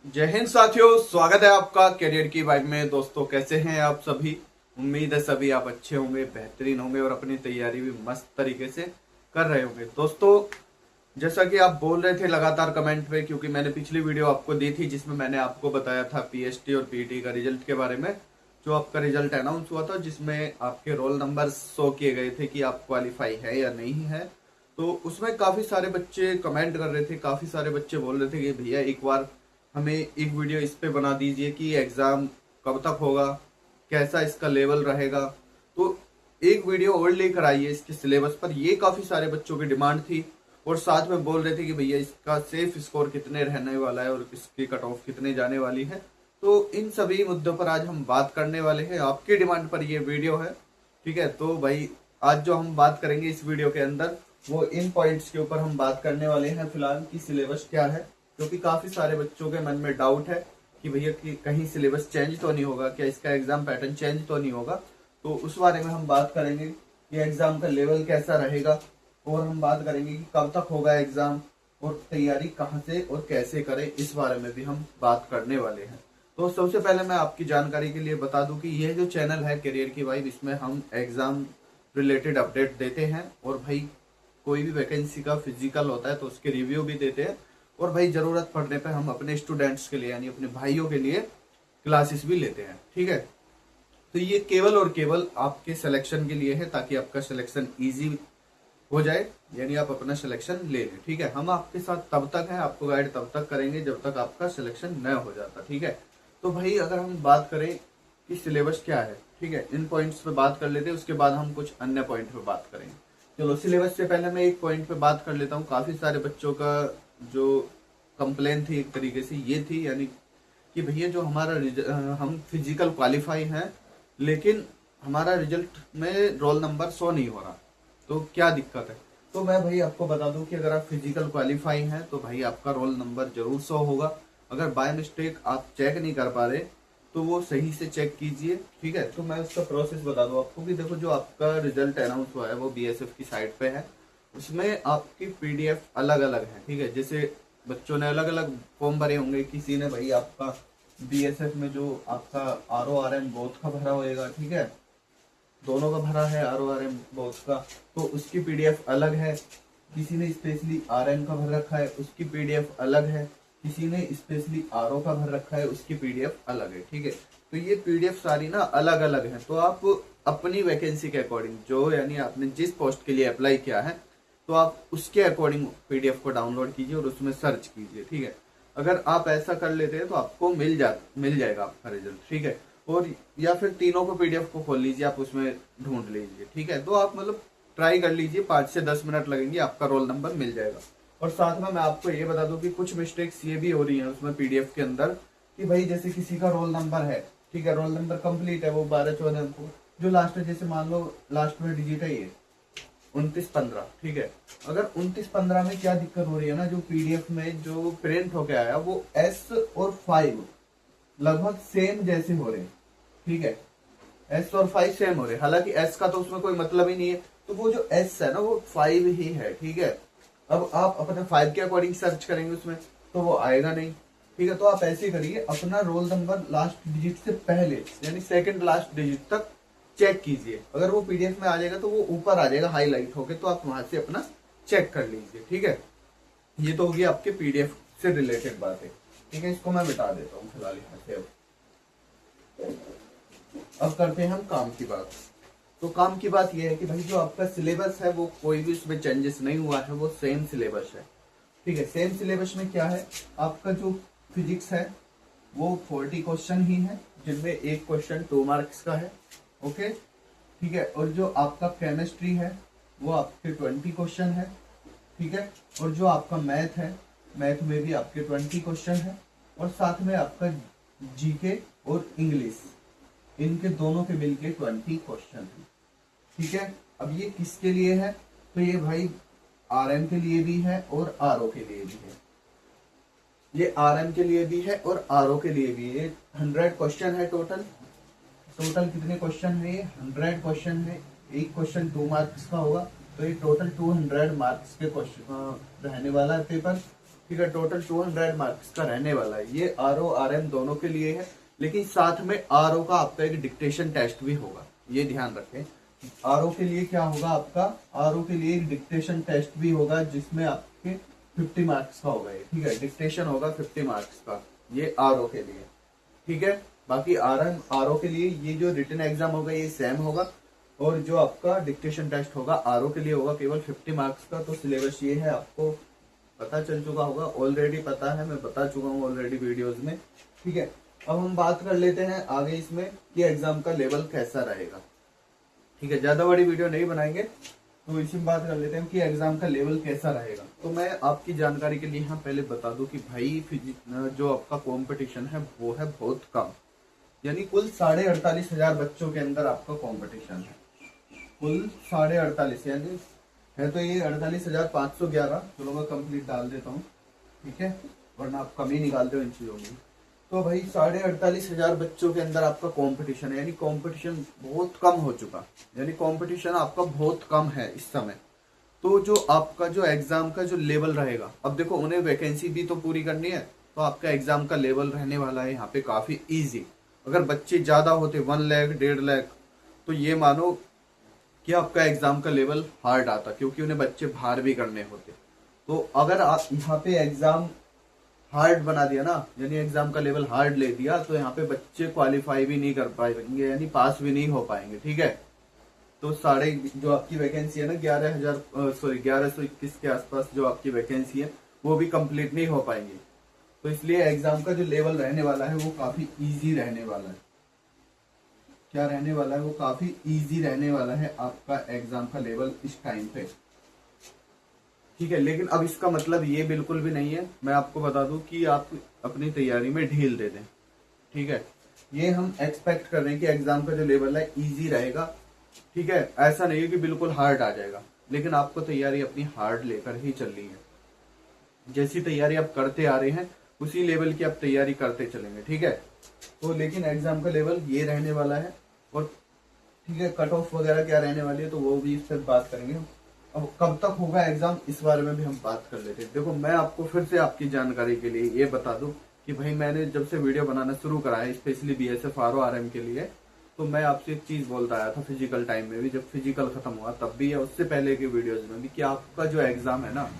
जय हिंद साथियों, स्वागत है आपका करियर की वाइब में। दोस्तों, कैसे हैं आप सभी? उम्मीद है सभी आप अच्छे होंगे, बेहतरीन होंगे और अपनी तैयारी भी मस्त तरीके से कर रहे होंगे। दोस्तों, जैसा कि आप बोल रहे थे लगातार कमेंट पे, क्योंकि मैंने पिछली वीडियो आपको दी थी जिसमें मैंने आपको बताया था पीएसटी और पीटी का रिजल्ट के बारे में। जो आपका रिजल्ट अनाउंस हुआ था जिसमें आपके रोल नंबर शो किए गए थे कि आप क्वालिफाई है या नहीं है। तो उसमें काफी सारे बच्चे कमेंट कर रहे थे, काफी सारे बच्चे बोल रहे थे कि भैया एक बार हमें एक वीडियो इस पे बना दीजिए कि एग्जाम कब तक होगा, कैसा इसका लेवल रहेगा। तो एक वीडियो और लेकर आइए इसके सिलेबस पर, ये काफी सारे बच्चों की डिमांड थी। और साथ में बोल रहे थे कि भैया इसका सेफ स्कोर कितने रहने वाला है और इसकी कट ऑफ कितने जाने वाली है। तो इन सभी मुद्दों पर आज हम बात करने वाले हैं, आपकी डिमांड पर ये वीडियो है। ठीक है, तो भाई आज जो हम बात करेंगे इस वीडियो के अंदर, वो इन पॉइंट्स के ऊपर हम बात करने वाले हैं फिलहाल कि सिलेबस क्या है। क्योंकि काफी सारे बच्चों के मन में डाउट है कि भैया कि कहीं सिलेबस चेंज तो नहीं होगा, क्या इसका एग्जाम पैटर्न चेंज तो नहीं होगा। तो उस बारे में हम बात करेंगे कि एग्जाम का लेवल कैसा रहेगा, और हम बात करेंगे कि कब तक होगा एग्जाम और तैयारी कहाँ से और कैसे करें, इस बारे में भी हम बात करने वाले हैं। तो सबसे पहले मैं आपकी जानकारी के लिए बता दूं कि यह जो चैनल है करियर की वाइब, इसमें हम एग्जाम रिलेटेड अपडेट देते हैं। और भाई कोई भी वैकेंसी का फिजिकल होता है तो उसके रिव्यू भी देते हैं। और भाई जरूरत पड़ने पर हम अपने स्टूडेंट्स के लिए यानी अपने भाइयों के लिए क्लासेस भी लेते हैं। ठीक है, तो ये केवल और केवल आपके सिलेक्शन के लिए है, ताकि आपका सिलेक्शन इजी हो जाए, यानी आप अपना सिलेक्शन ले लें। ठीक है, हम आपके साथ तब तक हैं, आपको गाइड तब तक करेंगे जब तक आपका सिलेक्शन न हो जाता। ठीक है, तो भाई अगर हम बात करें कि सिलेबस क्या है, ठीक है, इन पॉइंट्स पे बात कर लेते हैं, उसके बाद हम कुछ अन्य पॉइंट पे बात करेंगे। चलो, सिलेबस से पहले मैं एक पॉइंट पे बात कर लेता हूँ। काफी सारे बच्चों का जो कंप्लेन थी एक तरीके से ये थी, यानी कि भैया जो हम फिजिकल क्वालिफाई हैं लेकिन हमारा रिजल्ट में रोल नंबर शो नहीं हो रहा, तो क्या दिक्कत है। तो मैं भाई आपको बता दूं कि अगर आप फिजिकल क्वालिफाई हैं तो भाई आपका रोल नंबर जरूर शो होगा। अगर बाय मिस्टेक आप चेक नहीं कर पा रहे तो वो सही से चेक कीजिए। ठीक है, तो मैं उसका प्रोसेस बता दूं आपको कि देखो, जो आपका रिजल्ट अनाउंस हुआ है वो बीएसएफ की साइट पे है। उसमें आपकी पीडीएफ अलग अलग है। ठीक है, जैसे बच्चों ने अलग अलग फॉर्म भरे होंगे, किसी ने भाई आपका बीएसएफ में जो आपका RORM बोथ का भरा होएगा, ठीक है, दोनों का भरा है RORM बोथ का, तो उसकी पीडीएफ अलग है। किसी ने स्पेशली RM का भर रखा है, उसकी पीडीएफ अलग है। किसी ने स्पेशली RO का भर रखा है, उसकी पीडीएफ अलग है। ठीक है, तो ये पीडीएफ सारी ना अलग अलग है। तो आप अपनी वैकेंसी के अकॉर्डिंग, जो यानी आपने जिस पोस्ट के लिए अप्लाई किया है, तो आप उसके अकॉर्डिंग पीडीएफ को डाउनलोड कीजिए और उसमें सर्च कीजिए। ठीक है, अगर आप ऐसा कर लेते हैं तो आपको मिल जाएगा आपका रिजल्ट। ठीक है, और या फिर तीनों को पीडीएफ को खोल लीजिए, आप उसमें ढूंढ लीजिए। ठीक है, तो आप मतलब ट्राई कर लीजिए, 5 से 10 मिनट लगेंगे, आपका रोल नंबर मिल जाएगा। और साथ में मैं आपको ये बता दूं कि कुछ मिस्टेक्स ये भी हो रही हैं उसमें पीडीएफ के अंदर, कि भाई जैसे किसी का रोल नंबर है, ठीक है, रोल नंबर कंप्लीट है, वो 12-14 अंक को, जो लास्ट में जैसे मान लो लास्ट में डिजिट है ये 29-15। ठीक है, अगर 29-15 में क्या दिक्कत हो रही है ना, जो पीडीएफ में जो प्रिंट होके आया वो S और 5 लगभग सेम जैसे हो रहे हैं। ठीक है, S और 5 सेम हो रहे हैं, हालांकि S का तो उसमें कोई मतलब ही नहीं है, तो वो जो S है ना वो 5 ही है। ठीक है, अब आप अपने 5 के अकॉर्डिंग सर्च करेंगे उसमें तो वो आएगा नहीं। ठीक है, तो आप ऐसे करिए, अपना रोल नंबर लास्ट डिजिट से पहले यानी सेकंड लास्ट डिजिट तक चेक कीजिए। अगर वो पीडीएफ में आ जाएगा तो वो ऊपर आ जाएगा हाईलाइट होके, तो आप वहां से अपना चेक कर लीजिए। ठीक है, ये तो होगी आपके पीडीएफ से रिलेटेड बातें। ठीक है, इसको मैं मिटा देता हूँ फिलहाल यहाँ से। अब करते हैं हम काम की बात। तो काम की बात यह है कि भाई जो आपका सिलेबस है वो कोई भी उसमें चेंजेस नहीं हुआ है, वो सेम सिलेबस है। ठीक है, सेम सिलेबस में क्या है, आपका जो फिजिक्स है वो 40 क्वेश्चन ही है, जिनमें एक क्वेश्चन 2 मार्क्स का है। ओके, ठीक है, और जो आपका केमिस्ट्री है वो आपके 20 क्वेश्चन है। ठीक है, और जो आपका मैथ है, मैथ में भी आपके 20 क्वेश्चन है, और साथ में आपका जीके और इंग्लिश, इनके दोनों के मिलके 20 क्वेश्चन है। ठीक है, अब ये किसके लिए है, तो ये भाई RM के लिए भी है और RO के लिए भी है। ये RM के लिए भी है और RO के लिए भी है। 100 क्वेश्चन है टोटल कितने क्वेश्चन है, ये 100 क्वेश्चन है। एक क्वेश्चन 2 मार्क्स का होगा, तो ये टोटल 200 मार्क्स के क्वेश्चन रहने वाला है पेपर। ठीक है। टोटल 200 मार्क्स का रहने वाला है। ये आरओ आरएम दोनों के लिए है, लेकिन साथ में आरओ का आपका एक डिक्टेशन टेस्ट भी होगा, ये ध्यान रखें। आरओ के लिए क्या होगा आपका, आरओ के लिए एक डिक्टेशन टेस्ट भी होगा जिसमें आपके 50 मार्क्स का होगा ये, ठीक है। डिक्टेशन होगा 50 मार्क्स का, ये आरओ के लिए, ठीक है। बाकी आरओ के लिए ये जो रिटन एग्जाम होगा ये सेम होगा, और जो आपका डिक्टेशन टेस्ट होगा आरओ के लिए होगा केवल 50 मार्क्स का। तो सिलेबस ये है, आपको पता चल चुका होगा, ऑलरेडी पता है, मैं बता चुका हूँ ऑलरेडी वीडियोस में, ठीक है। अब हम बात कर लेते हैं आगे इसमें कि एग्जाम का लेवल कैसा रहेगा, ठीक है। ज्यादा बड़ी वीडियो नहीं बनाएंगे, तो इसी में बात कर लेते हैं कि एग्जाम का लेवल कैसा रहेगा। तो मैं आपकी जानकारी के लिए यहाँ पहले बता दूं कि भाई जो आपका कंपटीशन है वो है बहुत कम, यानी कुल 48,500 बच्चों के अंदर आपका कंपटीशन है। कुल 48,500 यानी है तो ये 48,511। चलो मैं कंप्लीट डाल देता हूँ, ठीक है, वरना आप कमी निकालते हो इन चीजों में। तो भाई 48,500 बच्चों के अंदर आपका कंपटीशन है, यानी कंपटीशन बहुत कम हो चुका, यानी कंपटीशन आपका बहुत कम है इस समय। तो जो आपका जो एग्जाम का जो लेवल रहेगा, अब देखो उन्हें वैकेंसी भी तो पूरी करनी है, तो आपका एग्जाम का लेवल रहने वाला है यहाँ पे काफी इजी। अगर बच्चे ज्यादा होते 1 लाख 1.5 लाख, तो ये मानो कि आपका एग्जाम का लेवल हार्ड आता, क्योंकि उन्हें बच्चे बाहर भी करने होते। तो अगर आप यहाँ पे एग्जाम हार्ड बना दिया ना, यानी एग्जाम का लेवल हार्ड ले दिया, तो यहाँ पे बच्चे क्वालिफाई भी नहीं कर पाएंगे, यानी पास भी नहीं हो पाएंगे, ठीक है। तो साढ़े जो आपकी वैकेंसी है ना 1121 के आसपास जो आपकी वैकेंसी है वो भी कंप्लीट नहीं हो पाएंगी। तो इसलिए एग्जाम का जो लेवल रहने वाला है वो काफी इजी रहने वाला है। क्या रहने वाला है, वो काफी इजी रहने वाला है आपका एग्जाम का लेवल इस टाइम पे, ठीक है। लेकिन अब इसका मतलब ये बिल्कुल भी नहीं है, मैं आपको बता दूं कि आप अपनी तैयारी में ढील दे दें, ठीक है। ये हम एक्सपेक्ट कर रहे हैं कि एग्जाम का जो लेवल है इजी रहेगा, ठीक है। ऐसा नहीं है कि बिल्कुल हार्ड आ जाएगा, लेकिन आपको तैयारी अपनी हार्ड लेकर ही चलनी है। जैसी तैयारी आप करते आ रहे हैं उसी लेवल की आप तैयारी करते चलेंगे, ठीक है। तो लेकिन एग्जाम का लेवल ये रहने वाला है, और ठीक है, कट ऑफ वगैरह क्या रहने वाली है तो वो भी इस पर बात करेंगे। अब कब तक होगा एग्जाम इस बारे में भी हम बात कर लेते हैं। देखो मैं आपको फिर से आपकी जानकारी के लिए ये बता दूं कि भाई मैंने जब से वीडियो बनाना शुरू करा है स्पेशली बीएसएफ आरओ आरएम के लिए, तो मैं आपसे एक चीज बोलता आया था फिजिकल टाइम में भी, जब फिजिकल खत्म हुआ तब भी, या उससे पहले के वीडियोज में भी, कि आपका जो एग्जाम है ना,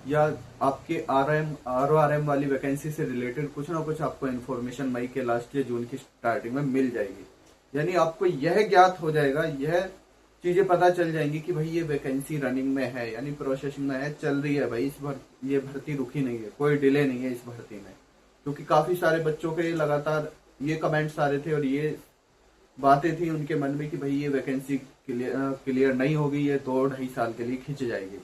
या आपके आरओ आरएम वाली वैकेंसी से रिलेटेड कुछ ना कुछ आपको इन्फॉर्मेशन मई के लास्ट या जून की स्टार्टिंग में मिल जाएगी। यानी आपको यह ज्ञात हो जाएगा, यह चीजें पता चल जाएंगी कि भाई ये वैकेंसी रनिंग में है, यानी प्रोसेसिंग में है, चल रही है भाई, ये भर्ती रुकी नहीं है, कोई डिले नहीं है इस भर्ती में। क्योंकि काफी सारे बच्चों के लगातार ये कमेंट्स आ रहे थे और ये बातें थी उनके मन में कि भाई ये वैकेंसी क्लियर नहीं होगी, ये 2-2.5 साल के लिए खिंच जाएगी,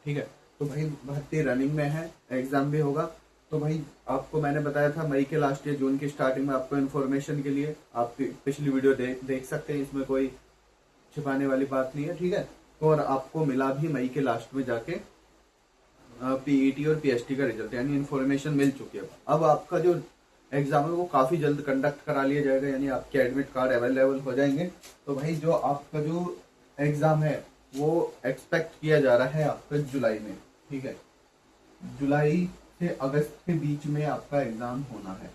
ठीक है। तो भाई भर्ती रनिंग में है, एग्जाम भी होगा। तो भाई आपको मैंने बताया था मई के लास्ट या जून की स्टार्टिंग में, आपको इन्फॉर्मेशन के लिए आप पिछली वीडियो देख सकते हैं, इसमें कोई छिपाने वाली बात नहीं है, ठीक है। और आपको मिला भी मई के लास्ट में जाके पीईटी और पीएसटी का रिजल्ट, यानी इन्फॉर्मेशन मिल चुकी है। अब आपका जो एग्जाम है वो काफी जल्द कंडक्ट करा लिया जाएगा, यानी आपके एडमिट कार्ड अवेलेबल हो जाएंगे। तो भाई जो आपका जो एग्जाम है वो एक्सपेक्ट किया जा रहा है आपका जुलाई में, ठीक है। जुलाई से अगस्त के बीच में आपका एग्जाम होना है,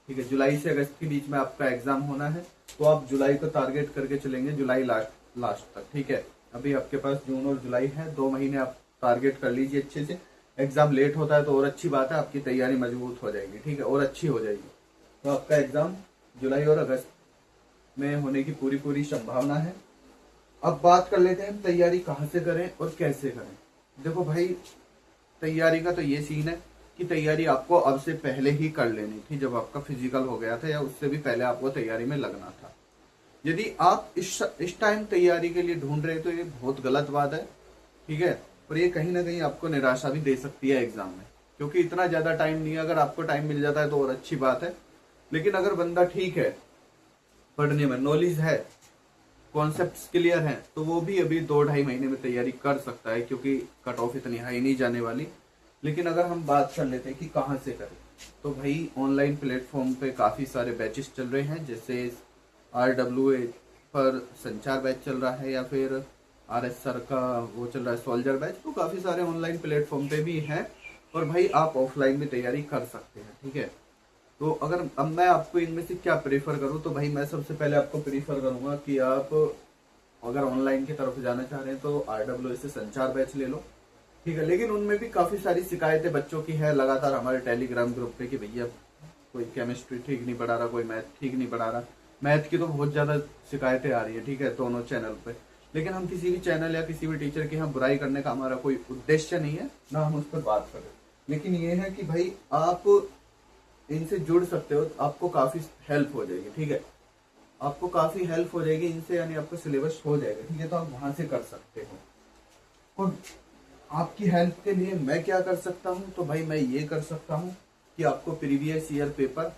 ठीक है। जुलाई से अगस्त के बीच में आपका एग्जाम होना है, तो आप जुलाई को टारगेट करके चलेंगे, जुलाई लास्ट तक, ठीक है। अभी आपके पास जून और जुलाई है, 2 महीने आप टारगेट कर लीजिए अच्छे से। एग्जाम लेट होता है तो और अच्छी बात है, आपकी तैयारी मजबूत हो जाएगी, ठीक है, और अच्छी हो जाएगी। तो आपका एग्जाम जुलाई और अगस्त में होने की पूरी संभावना है। अब बात कर लेते हैं तैयारी कहाँ से करें और कैसे करें। देखो भाई तैयारी का तो ये सीन है कि तैयारी आपको अब से पहले ही कर लेनी थी, जब आपका फिजिकल हो गया था या उससे भी पहले आपको तैयारी में लगना था। यदि आप इस टाइम तैयारी के लिए ढूंढ रहे तो ये बहुत गलत बात है, ठीक है। और ये कहीं ना कहीं आपको निराशा भी दे सकती है एग्जाम में, क्योंकि इतना ज्यादा टाइम नहीं है। अगर आपको टाइम मिल जाता है तो और अच्छी बात है, लेकिन अगर बंदा ठीक है, पढ़ने में नॉलेज है, कॉन्सेप्ट्स क्लियर हैं, तो वो भी अभी 2-2.5 महीने में तैयारी कर सकता है, क्योंकि कट ऑफ इतनी हाई नहीं जाने वाली। लेकिन अगर हम बात कर लेते हैं कि कहाँ से करें, तो भाई ऑनलाइन प्लेटफॉर्म पे काफी सारे बैचेस चल रहे हैं, जैसे RWA पर संचार बैच चल रहा है, या फिर RS सर का वो चल रहा है सोल्जर बैच। तो काफी सारे ऑनलाइन प्लेटफॉर्म पे भी हैं, और भाई आप ऑफलाइन भी तैयारी कर सकते हैं, ठीक है। तो अगर अब मैं आपको इनमें से क्या प्रेफर करूं, तो भाई मैं सबसे पहले आपको प्रेफर करूंगा कि आप अगर ऑनलाइन की तरफ जाना चाह रहे हैं तो RWA से संचार बैच ले लो, ठीक है। लेकिन उनमें भी काफी सारी शिकायतें बच्चों की है लगातार हमारे टेलीग्राम ग्रुप पे कि भैया कोई केमिस्ट्री ठीक नहीं पढ़ा रहा, कोई मैथ ठीक नहीं पढ़ा रहा। मैथ की तो बहुत ज्यादा शिकायतें आ रही है, ठीक है, दोनों चैनल पे। लेकिन हम किसी भी चैनल या किसी भी टीचर की हम बुराई करने का हमारा कोई उद्देश्य नहीं है, ना हम उस पर बात करें। लेकिन ये है कि भाई आप इनसे जुड़ सकते हो, आपको काफी हेल्प हो जाएगी, ठीक है। आपको काफी हेल्प हो जाएगी इनसे, यानी आपका सिलेबस हो जाएगा, ठीक है। तो आप वहां से कर सकते हो। और आपकी हेल्प के लिए मैं क्या कर सकता हूं, तो भाई मैं ये कर सकता हूं कि आपको प्रीवियस ईयर पेपर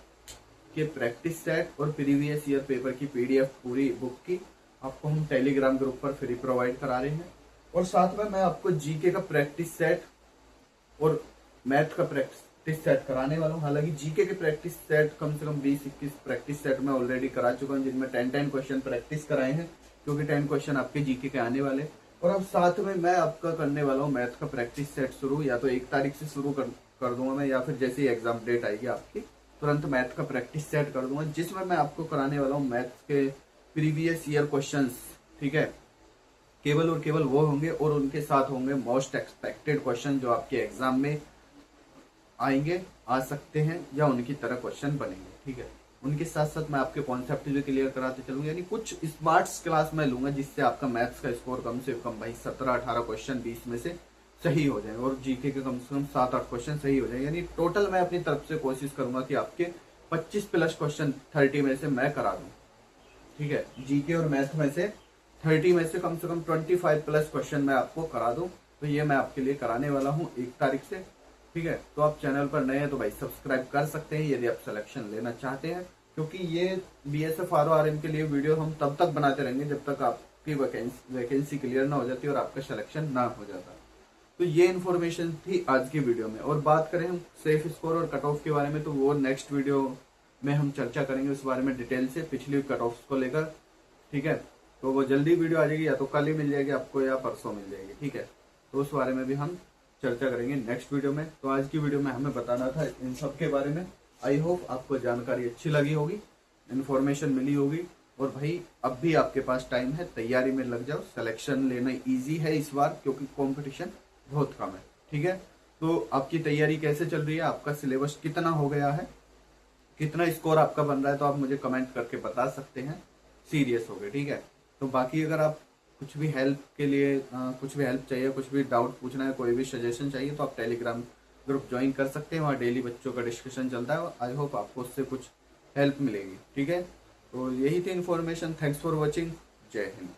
के प्रैक्टिस सेट और प्रीवियस ईयर पेपर की PDF पूरी बुक की आपको हम टेलीग्राम ग्रुप पर फ्री प्रोवाइड करा रहे हैं। और साथ में मैं आपको GK का प्रैक्टिस सेट और मैथ का प्रैक्टिस सेट कराने वाला हूँ। हालांकि GK के प्रैक्टिस सेट कम से कम 20-21 प्रैक्टिस सेट मैं ऑलरेडी करा चुका हूँ, जिनमें 10 क्वेश्चन प्रैक्टिस कराए हैं, क्योंकि 10 क्वेश्चन आपके GK के आने वाले। और अब साथ में मैं आपका करने वाला हूँ मैथ का प्रैक्टिस सेट शुरू, या तो 1 तारीख से शुरू कर दूंगा मैं, या फिर जैसे ही एग्जाम डेट आएगी आपकी तुरंत मैथ का प्रैक्टिस सेट कर दूंगा, जिसमें मैं आपको कराने वाला हूँ मैथ के प्रीवियस ईयर क्वेश्चंस, ठीक है। केवल और केवल वो होंगे और उनके साथ होंगे मोस्ट एक्सपेक्टेड क्वेश्चन जो आपके एग्जाम में आएंगे, आ सकते हैं, या उनकी तरह क्वेश्चन बनेंगे, ठीक है। उनके साथ साथ मैं आपके कॉन्सेप्ट भी क्लियर कराते चलूंगा, यानी कुछ स्मार्ट्स क्लास मैं लूंगा जिससे आपका मैथ्स का स्कोर कम से कम भाई 17-18 क्वेश्चन 20 में से सही हो जाए, और GK के कम से कम 7-8 क्वेश्चन सही हो जाए। यानी टोटल मैं अपनी तरफ से कोशिश करूंगा कि आपके 25+ क्वेश्चन 30 में से मैं करा दूं, ठीक है। GK और मैथ में से 30 में से कम 25+ क्वेश्चन मैं आपको करा दूं। तो ये मैं आपके लिए कराने वाला हूँ 1 तारीख से, ठीक है। तो आप चैनल पर नए हैं तो भाई सब्सक्राइब कर सकते हैं यदि आप सिलेक्शन लेना चाहते हैं, क्योंकि ये BSF RO RM के लिए वीडियो हम तब तक बनाते रहेंगे जब तक आपकी वैकेंसी क्लियर ना हो जाती और आपका सिलेक्शन ना हो जाता। तो ये इन्फॉर्मेशन थी आज की वीडियो में। और बात करें हम सेफ स्कोर और कट ऑफ के बारे में, तो वो नेक्स्ट वीडियो में हम चर्चा करेंगे उस बारे में डिटेल से, पिछली कट ऑफ को लेकर, ठीक है। तो वो जल्दी वीडियो आ जाएगी, या तो कल ही मिल जाएगी आपको या परसों मिल जाएगी, ठीक है। तो उस बारे में भी हम चर्चा करेंगे नेक्स्ट वीडियो में। तो आज की वीडियो में हमें बताना था इन सब के बारे में। आई होप आपको जानकारी अच्छी लगी होगी, इन्फॉर्मेशन मिली होगी। और भाई अब भी आपके पास टाइम है, तैयारी में लग जाओ। सिलेक्शन लेना इजी है इस बार, क्योंकि कंपटीशन बहुत कम है, ठीक है। तो आपकी तैयारी कैसे चल रही है, आपका सिलेबस कितना हो गया है, कितना स्कोर आपका बन रहा है, तो आप मुझे कमेंट करके बता सकते हैं, सीरियस हो गए, ठीक है। तो बाकी अगर आप कुछ भी हेल्प के लिए कुछ भी हेल्प चाहिए, कुछ भी डाउट पूछना है, कोई भी सजेशन चाहिए, तो आप टेलीग्राम ग्रुप ज्वाइन कर सकते हैं। वहाँ डेली बच्चों का डिस्कशन चलता है। आई होप आपको उससे कुछ हेल्प मिलेगी, ठीक है। तो यही थी इन्फॉर्मेशन। Thanks for watching. जय हिंद।